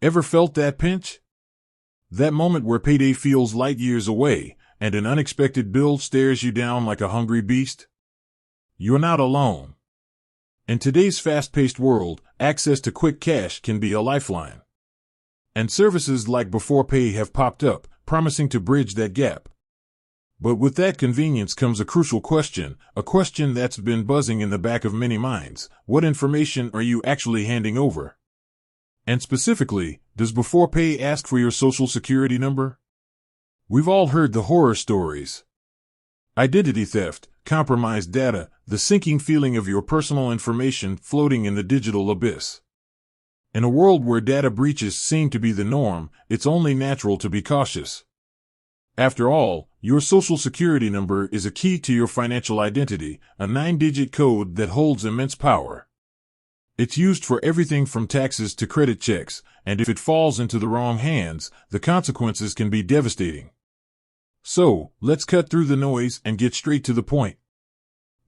Ever felt that pinch? That moment where payday feels light years away, and an unexpected bill stares you down like a hungry beast? You're not alone. In today's fast-paced world, access to quick cash can be a lifeline. And services like Beforepay have popped up, promising to bridge that gap. But with that convenience comes a crucial question, a question that's been buzzing in the back of many minds. What information are you actually handing over? And specifically, does Beforepay ask for your social security number? We've all heard the horror stories. Identity theft, compromised data, the sinking feeling of your personal information floating in the digital abyss. In a world where data breaches seem to be the norm, it's only natural to be cautious. After all, your social security number is a key to your financial identity, a 9-digit code that holds immense power. It's used for everything from taxes to credit checks, and if it falls into the wrong hands, the consequences can be devastating. So, let's cut through the noise and get straight to the point.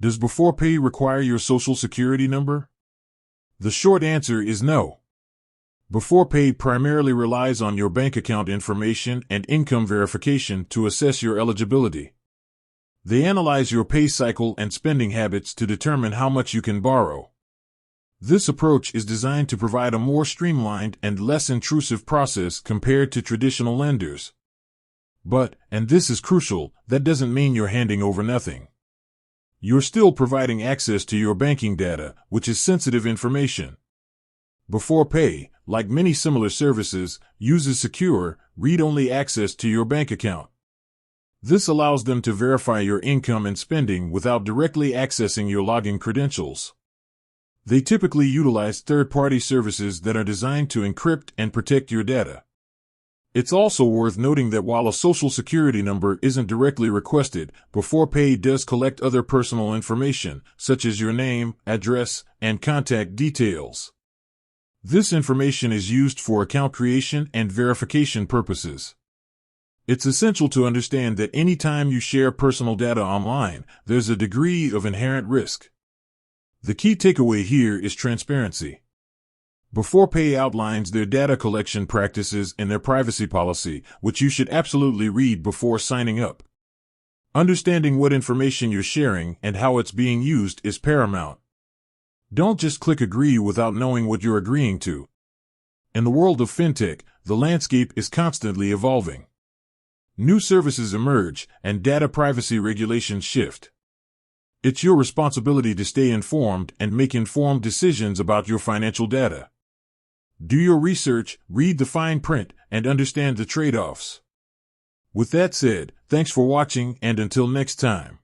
Does Beforepay require your social security number? The short answer is no. Beforepay primarily relies on your bank account information and income verification to assess your eligibility. They analyze your pay cycle and spending habits to determine how much you can borrow. This approach is designed to provide a more streamlined and less intrusive process compared to traditional lenders. But, and this is crucial, that doesn't mean you're handing over nothing. You're still providing access to your banking data, which is sensitive information. Beforepay, like many similar services, uses secure, read-only access to your bank account. This allows them to verify your income and spending without directly accessing your login credentials. They typically utilize third-party services that are designed to encrypt and protect your data. It's also worth noting that while a social security number isn't directly requested, Beforepay does collect other personal information, such as your name, address, and contact details. This information is used for account creation and verification purposes. It's essential to understand that any time you share personal data online, there's a degree of inherent risk. The key takeaway here is transparency. Beforepay outlines their data collection practices in their privacy policy, which you should absolutely read before signing up. Understanding what information you're sharing and how it's being used is paramount. Don't just click agree without knowing what you're agreeing to. In the world of fintech, the landscape is constantly evolving. New services emerge, and data privacy regulations shift. It's your responsibility to stay informed and make informed decisions about your financial data. Do your research, read the fine print, and understand the trade-offs. With that said, thanks for watching, and until next time.